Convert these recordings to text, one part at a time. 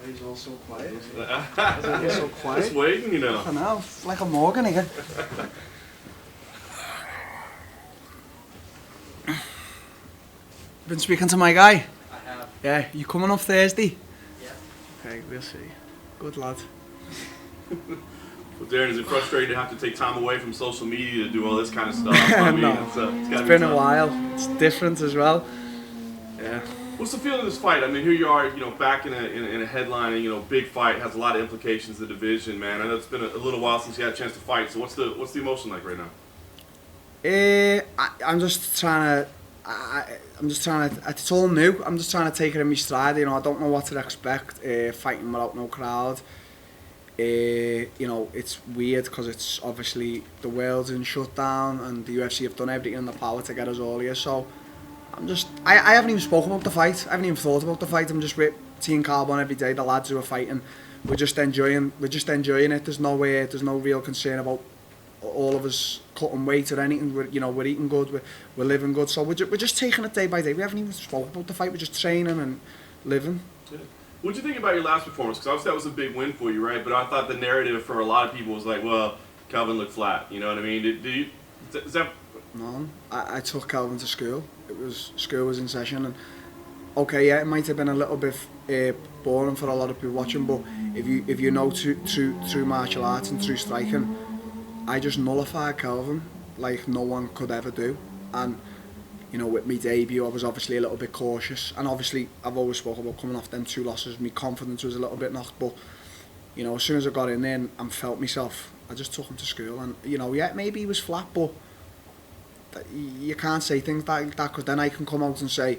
He's all so quiet. He's so quiet. Just waiting, you know. I know, like a Morgan again. Been speaking to my guy? I have. Yeah, you coming up Thursday? Yeah. Okay, we'll see. Good lad. Well, Darren, is it frustrating to have to take time away from social media to do all this kind of stuff? I mean, No. it's Been a while. It's different as well. Yeah. What's the feeling of this fight? I mean, here you are, back in a headline, and big fight, has a lot of implications to the division, man. I know it's been a little while since you had a chance to fight. So what's the emotion like right now? I'm just trying to. It's all new. I'm just trying to take it in my stride. I don't know what to expect. Fighting without no crowd. It's weird because it's obviously the world's in shutdown and the UFC have done everything in their power to get us all here. So I haven't even spoken about the fight. I haven't even thought about the fight. I'm just with Team Carbon every day. The lads who are fighting, we're just enjoying it. There's no real concern about all of us cutting weight or anything. We're eating good. We're living good. So we're just taking it day by day. We haven't even spoken about the fight. We're just training and living. Yeah. What'd you think about your last performance? Because obviously that was a big win for you, right? But I thought the narrative for a lot of people was like, well, Calvin looked flat. You know what I mean? Is that? No, I took Calvin to school. School was in session, and okay, yeah, it might have been a little bit boring for a lot of people watching, but if you know through martial arts and through striking, I just nullified Calvin like no one could ever do. And with my debut, I was obviously a little bit cautious, and obviously I've always spoken about coming off them 2 losses. My confidence was a little bit knocked, but as soon as I got in there and felt myself, I just took him to school. And yeah, maybe he was flat, but you can't say things like that, because then I can come out and say,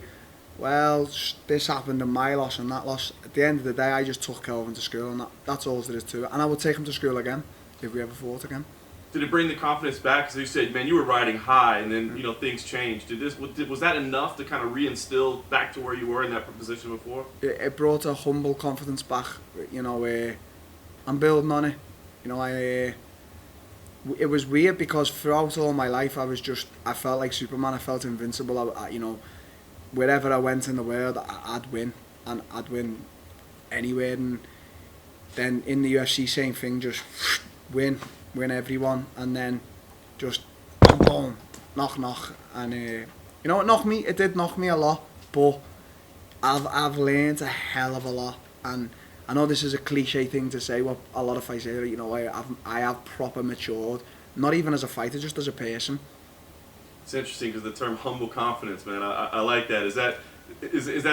well, this happened in my loss and that loss. At the end of the day, I just took Calvin to school, and that's all there is to it. And I would take him to school again if we ever fought again. Did it bring the confidence back? Because you said, man, you were riding high, and then things changed. Was that enough to kind of reinstill back to where you were in that position before? It brought a humble confidence back. I'm building on it. It was weird because throughout all my life, I felt like Superman. I felt invincible. Wherever I went in the world, I'd win, and I'd win anywhere. And then in the UFC, same thing, just win everyone, and then just boom, knock, and it knocked me. It did knock me a lot, but I've learned a hell of a lot, and I know this is a cliche thing to say, what a lot of fighters say. I have proper matured, not even as a fighter, just as a person. It's interesting because the term humble confidence, man, I like that. Is that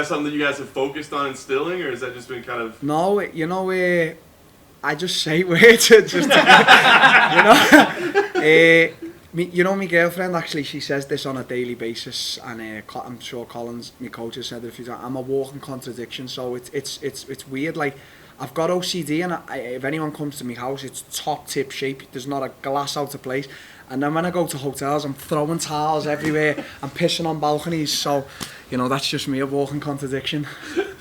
something that you guys have focused on instilling, or has that just been kind of? No, I just say words, my girlfriend, actually, she says this on a daily basis, and I'm sure Collins, my coach, has said it a few times. I'm a walking contradiction, so it's weird. Like, I've got OCD, and if anyone comes to my house, it's top tip shape. There's not a glass out of place. And then when I go to hotels, I'm throwing towels everywhere. I'm pissing on balconies. So, that's just me, a walking contradiction.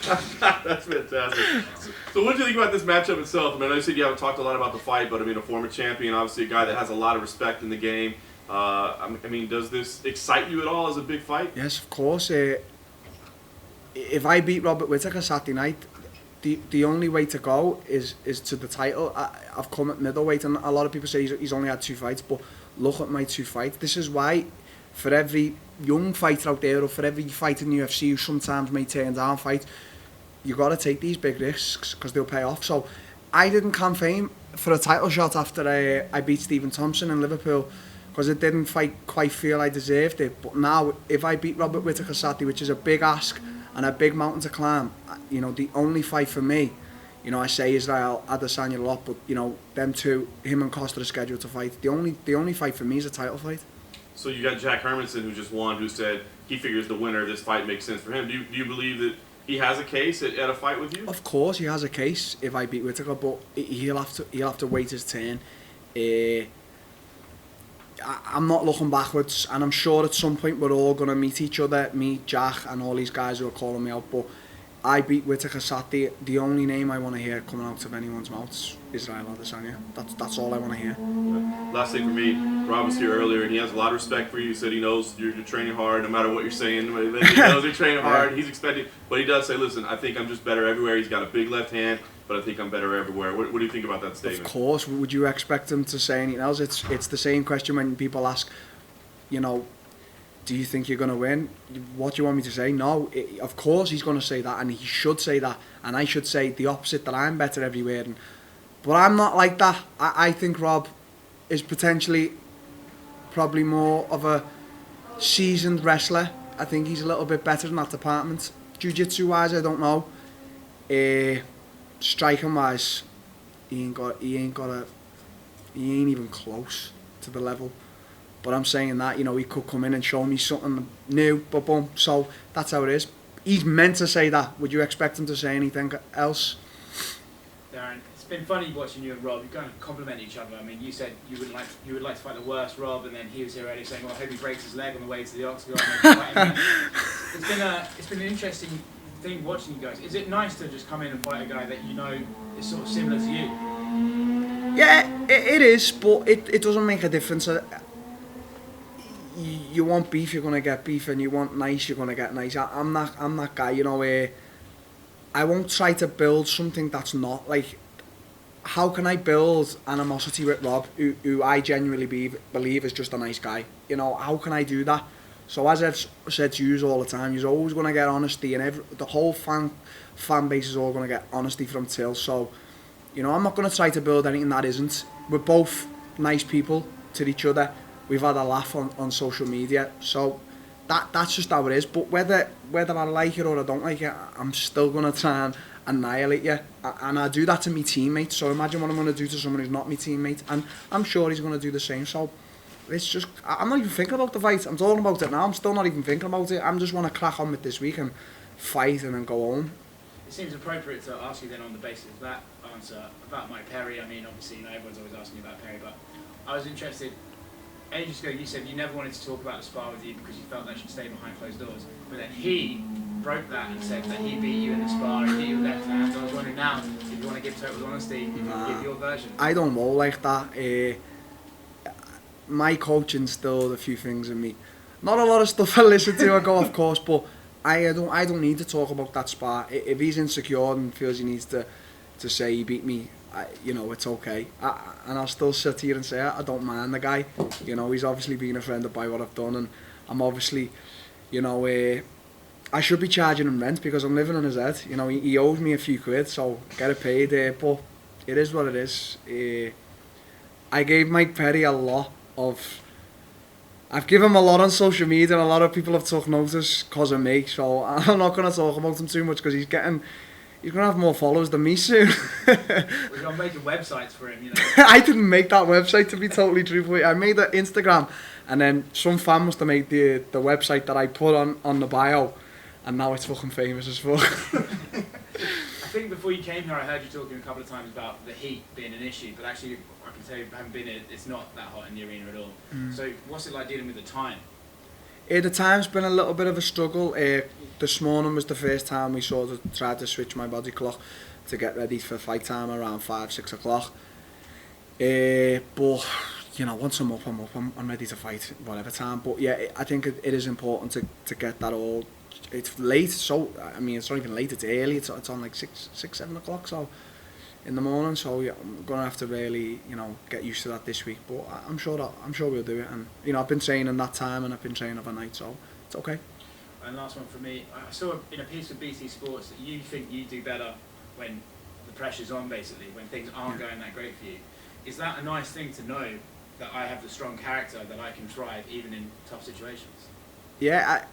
That's fantastic. So what do you think about this matchup itself? I mean, I know you said you haven't talked a lot about the fight, but a former champion, obviously a guy that has a lot of respect in the game. Does this excite you at all as a big fight? Yes, of course. If I beat Robert Whittaker Saturday night, the only way to go is to the title. I've come at middleweight, and a lot of people say he's only had 2 fights, but look at my 2 fights. This is why, for every young fighter out there, or for every fighter in the UFC who sometimes may turn down fight, you got to take these big risks because they'll pay off. So I didn't campaign for a title shot after I beat Stephen Thompson in Liverpool, because it didn't quite feel I deserved it. But now, if I beat Robert Whittaker Saturday, which is a big ask and a big mountain to climb, the only fight for me, I say Israel Adesanya a lot, but them two, him and Costa, are scheduled to fight. The only fight for me is a title fight. So you got Jack Hermanson, who just won, who said he figures the winner of this fight makes sense for him. Do you believe that he has a case at a fight with you? Of course he has a case if I beat Whittaker, but he'll have to wait his turn. I'm not looking backwards, and I'm sure at some point we're all going to meet each other, me, Jack, and all these guys who are calling me out, but I beat Whittaker Saturday. The only name I want to hear coming out of anyone's mouth is Israel Adesanya. That's all I want to hear. Last thing for me, Rob was here earlier, and he has a lot of respect for you. He said he knows you're training hard, no matter what you're saying. He knows you're training hard. He's expecting, but he does say, "Listen, I think I'm just better everywhere." He's got a big left hand, but I think I'm better everywhere. What do you think about that statement? Of course, would you expect him to say anything else? It's the same question when people ask, do you think you're going to win? What do you want me to say? No, of course he's going to say that, and he should say that, and I should say the opposite, that I'm better everywhere. But I'm not like that. I think Rob is potentially probably more of a seasoned wrestler. I think he's a little bit better in that department. Jiu-jitsu wise, I don't know. Striking wise, he ain't even close to the level. But I'm saying that, he could come in and show me something new, but boom. So that's how it is. He's meant to say that. Would you expect him to say anything else? Darren, it's been funny watching you and Rob. You kind of compliment each other. I mean, you said you would like to fight the worst Rob, and then he was here already saying, "Well, I hope he breaks his leg on the way to the octagon." It's been an interesting thing watching you guys. Is it nice to just come in and fight a guy that is sort of similar to you? Yeah, it is, but it doesn't make a difference. You want beef, you're gonna get beef, and you want nice, you're gonna get nice. I'm that guy, I won't try to build something that's not. Like, how can I build animosity with Rob, who I genuinely believe is just a nice guy? How can I do that? So as I've said to you all the time, you're always gonna get honesty, and the whole fan base is all gonna get honesty from Till. So, I'm not gonna try to build anything that isn't. We're both nice people to each other. We've had a laugh on social media, so that's just how it is. But whether I like it or I don't like it, I'm still gonna try and annihilate you, and I do that to my teammates. So imagine what I'm gonna do to someone who's not my teammate, and I'm sure he's gonna do the same. So it's just, I'm not even thinking about the fight. I'm talking about it now. I'm still not even thinking about it. I'm just want to crack on with this week and fight and then go home. It seems appropriate to ask you then, on the basis of that answer, about Mike Perry. I mean, obviously, everyone's always asking you about Perry, but I was interested. Ages ago, you said you never wanted to talk about the spar with you because you felt that should stay behind closed doors. But then he broke that and said that he beat you in the spar, he beat you with left hand. I was wondering now, if you want to give total honesty, give your version. I don't roll like that. My coaching still a few things in me. Not a lot of stuff I listen to or go, of course, but I don't need to talk about that spar. If he's insecure and feels he needs to say he beat me, it's okay. And I'll still sit here and say I don't mind the guy. He's obviously been offended by what I've done, and I'm obviously, I should be charging him rent because I'm living in his head. He owes me a few quid, so get it paid. But it is what it is. I gave Mike Perry a lot of. I've given him a lot on social media, and a lot of people have took notice because of me. So I'm not going to talk about him too much because he's going to have more followers than me soon. We're going to make websites for him, I didn't make that website, to be totally truthful. I made an Instagram, and then some fan must have made the website that I put on the bio, and now it's fucking famous as fuck. I think before you came here, I heard you talking a couple of times about the heat being an issue, but actually, I can tell you, haven't been in, it's not that hot in the arena at all. So what's it like dealing with the time? The time's been a little bit of a struggle. This morning was the first time we sort of tried to switch my body clock to get ready for fight time around 5-6 o'clock. But once I'm up, I'm ready to fight whatever time. But yeah, I think it is important to get that all. It's late, so I mean it's not even late. It's early. It's on like 6-7 o'clock. So in the morning. So yeah, I'm gonna have to really get used to that this week. But I'm sure we'll do it. And I've been training that time, and I've been training overnight, so it's okay. And last one from me. I saw in a piece of BT Sports that you think you do better when the pressure's on, basically, when things aren't going that great for you. Is that a nice thing to know, that I have the strong character that I can thrive even in tough situations? Yeah,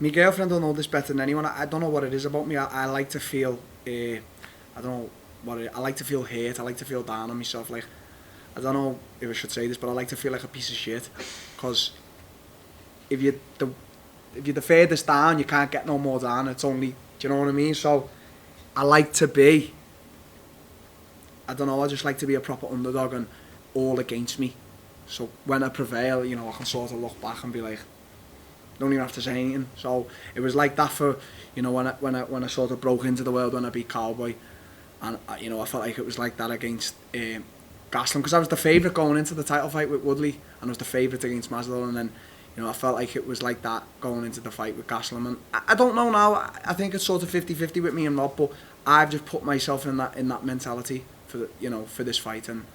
my girlfriend will know this better than anyone. I don't know what it is about me. I like to feel, I don't know I like to feel hate. I like to feel down on myself. Like, I don't know if I should say this, but I like to feel like a piece of shit. Because if you're the furthest down, you can't get no more down. It's only, do you know what I mean? So I like to be, I don't know, I just like to be a proper underdog and all against me. So when I prevail, I can sort of look back and be like, don't even have to say anything. So it was like that for, you know, when I sort of broke into the world when I beat Cowboy, and you know, I felt like it was like that against Gaslam, because I was the favourite going into the title fight with Woodley, and I was the favourite against Masvidal, and then, you know, I felt like it was like that going into the fight with Gaslam, and I don't know now. I think it's sort of 50-50 with me and Rob, but I've just put myself in that mentality for the, you know, for this fight, and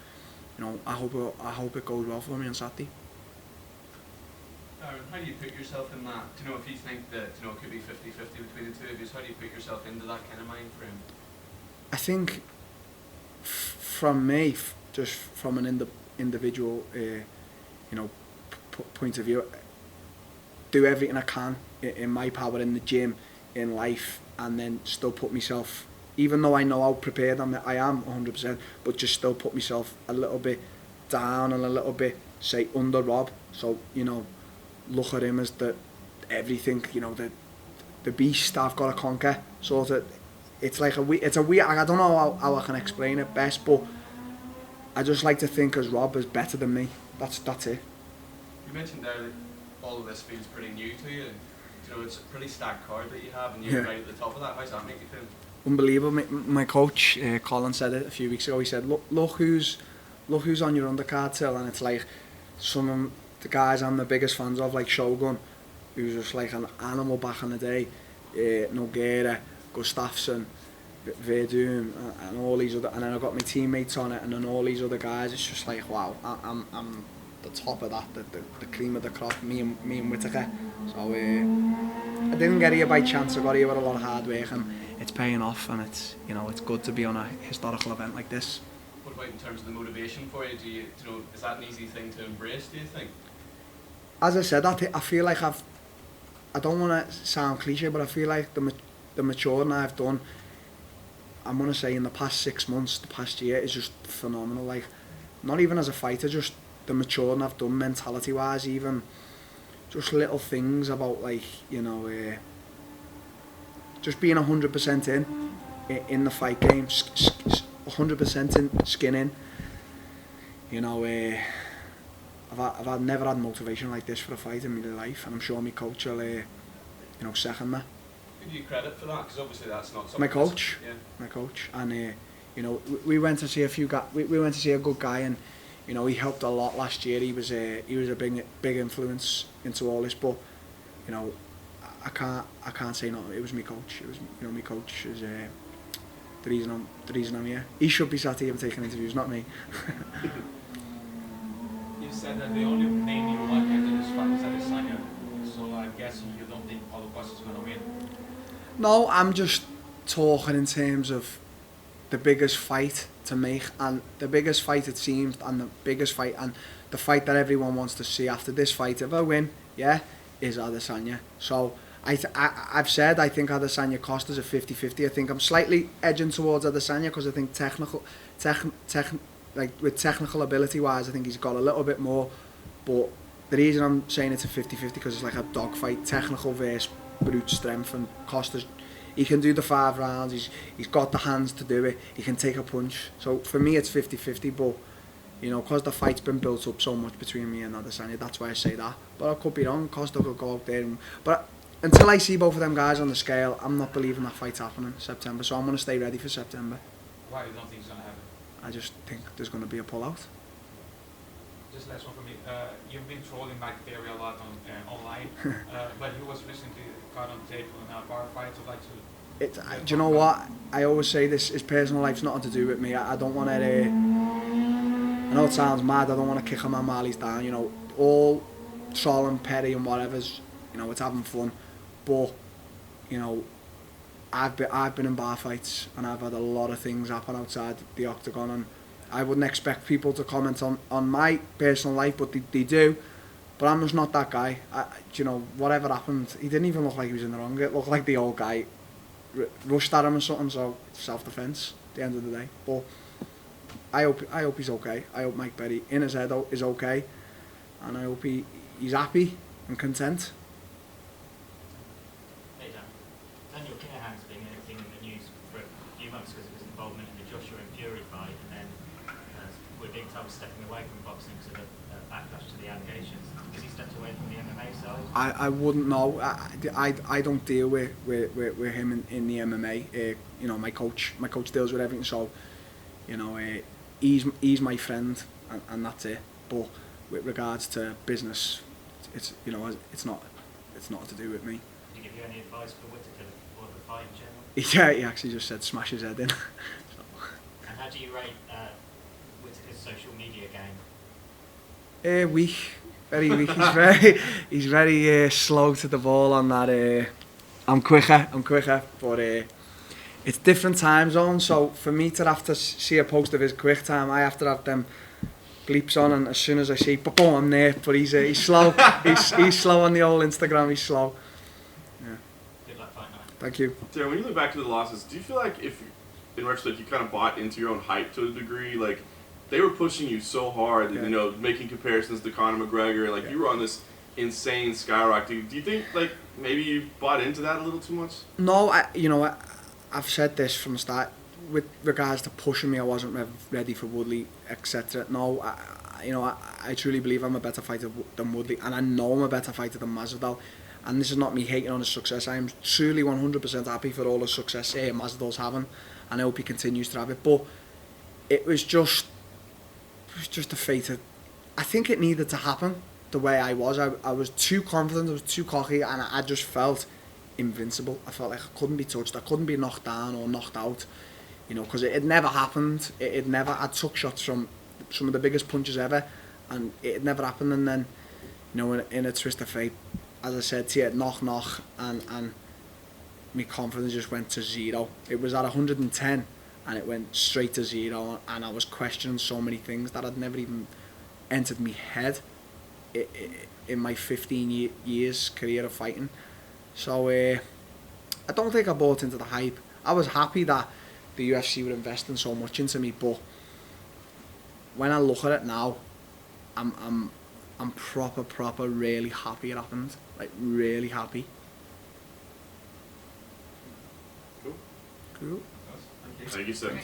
you know, I hope it goes well for me on Saturday. Darren, how do you put yourself in that? Do you know, if you think that, you know, it could be 50-50 between the two of you, how do you put yourself into that kind of mind frame? I think from me, just from an individual, you know, point of view, do everything I can in my power in the gym, in life, and then still put myself, even though I know how prepared I am 100%, but just still put myself a little bit down and a little bit, say, under Rob. So, you know, look at him as everything, you know, the beast I've got to conquer. Sort of, it's like it's a weird, I don't know how I can explain it best, but I just like to think as Rob is better than me. That's it. You mentioned there that all of this feels pretty new to you. You know, it's a pretty stacked card that you have, and you're right at the top of that. How's that make you feel? Unbelievable. My coach, Colin, said it a few weeks ago. He said, look who's on your undercard, Till, and it's like some of the guys I'm the biggest fans of, like Shogun, who's just like an animal back in the day, Nogueira, Gustafsson, Verdun, and all these other, and then I've got my teammates on it, and then all these other guys. It's just like, wow, I'm the top of that, the cream of the crop, me and Whittaker. So I didn't get here by chance. I got here with a lot of hard work, and it's paying off, and it's, you know, it's good to be on a historical event like this. What about in terms of the motivation for you? Do you know, is that an easy thing to embrace, do you think? As I said, I feel like I don't want to sound cliche, but I feel like the maturing I've done, I'm going to say in the past 6 months, the past year, is just phenomenal. Like, not even as a fighter, just the maturing I've done mentality-wise, even just little things about, like, you know, just being 100% in the fight game, 100% in, skin in. You know, I've never had motivation like this for a fight in my life, and I'm sure my coach will, you know, second that. Who do you credit for that? Because obviously that's not something. My coach. Yeah. My coach, and you know, we went to see a few guys. We went to see a good guy, and you know, he helped a lot last year. He was a big influence into all this, but you know, I can't say no. It was my coach. It was, you know, my coach is the reason I'm here. He should be sat here taking interviews, not me. You said that the only name you want in this fight is Adesanya, so I guess you don't think Paulo Costa's going to win. No, I'm just talking in terms of the biggest fight to make, and the biggest fight it seems, and the biggest fight, and the fight that everyone wants to see after this fight, if I win, yeah, is Adesanya. So I've said I think Adesanya Costa's a 50-50. I think I'm slightly edging towards Adesanya because I think like with technical ability wise, I think he's got a little bit more. But the reason I'm saying it's a 50-50 because it's like a dogfight, technical versus brute strength, and Costa's, he can do the 5 rounds, he's got the hands to do it, he can take a punch. So for me it's 50-50, but you know, because the fight's been built up so much between me and Adesanya, that's why I say that. But I could be wrong, Costa could go out there, but until I see both of them guys on the scale, I'm not believing that fight's happening in September, so I'm going to stay ready for September. Why do you not think it's going to happen? I just think there's going to be a pull-out. Just last one for me. You've been trolling Mike Perry a lot on online, but he was recently caught on tape on a bar fight. So I'd like to. Do you know what? I always say this: his personal life's nothing to do with me. I don't want to. I know it sounds mad. I don't want to kick him on while he's down. You know, all trolling Perry and whatever's. You know, it's having fun, but you know, I've been in bar fights and I've had a lot of things happen outside the octagon, and I wouldn't expect people to comment on my personal life, but they do. But I'm just not that guy. You know, whatever happened, he didn't even look like he was in the wrong. It looked like the old guy rushed at him or something, so self-defense at the end of the day. But I hope he's okay. I hope Mike Perry in his head is okay, and I hope he's happy and content. Hey Dan, Daniel Carehan's been in the news for a few months because of his involvement in the Joshua and Fury fight, and then with big time stepping away from boxing because of the backlash to the allegations. Has he stepped away from the MMA side? I wouldn't know. I don't deal with him in the MMA. You know, my coach deals with everything. So, you know, he's my friend, and that's it. But with regards to business, it's you know, it's not to do with me. Did he give you any advice for Whittaker or the fight in general? Yeah, he actually just said smash his head in. So. And how do you rate Whittaker's social media game? Weak, very weak. He's very slow to the ball on that. I'm quicker, but it's different time zones. So for me to have to see a post of his quick time, I have to have them bleeps on, and as soon as I see, boom, I'm there. But he's slow. he's slow on the old Instagram. He's slow. Yeah. Good luck fight night. Thank you. Darren, when you look back to the losses, do you feel like if, in retrospect, you kind of bought into your own hype to a degree? Like, they were pushing you so hard, Yeah. you know, making comparisons to Conor McGregor. Like, you were on this insane skyrocket. Do you think, like, maybe you bought into that a little too much? No, I've said this from the start. With regards to pushing me, I wasn't ready for Woodley, etc. No, I truly believe I'm a better fighter than Woodley, and I know I'm a better fighter than Masvidal. And this is not me hating on his success. I am truly 100% happy for all the success Masvidal's having, and I hope he continues to have it. But it was just a fate of, I think it needed to happen the way I was. I was too confident, I was too cocky, and I just felt invincible. I felt like I couldn't be touched, I couldn't be knocked down or knocked out, you know, because it had never happened. It never, I took shots from some of the biggest punches ever, and it had never happened. And then, you know, in a twist of fate, as I said to you, knock, and my confidence just went to zero. It was at 110, and it went straight to zero, and I was questioning so many things that had never even entered my head in my 15 years career of fighting. So I don't think I bought into the hype. I was happy that the UFC were investing so much into me, but when I look at it now, I'm proper really happy it happened. Like, really happy. Cool. Cool. Thank you, sir.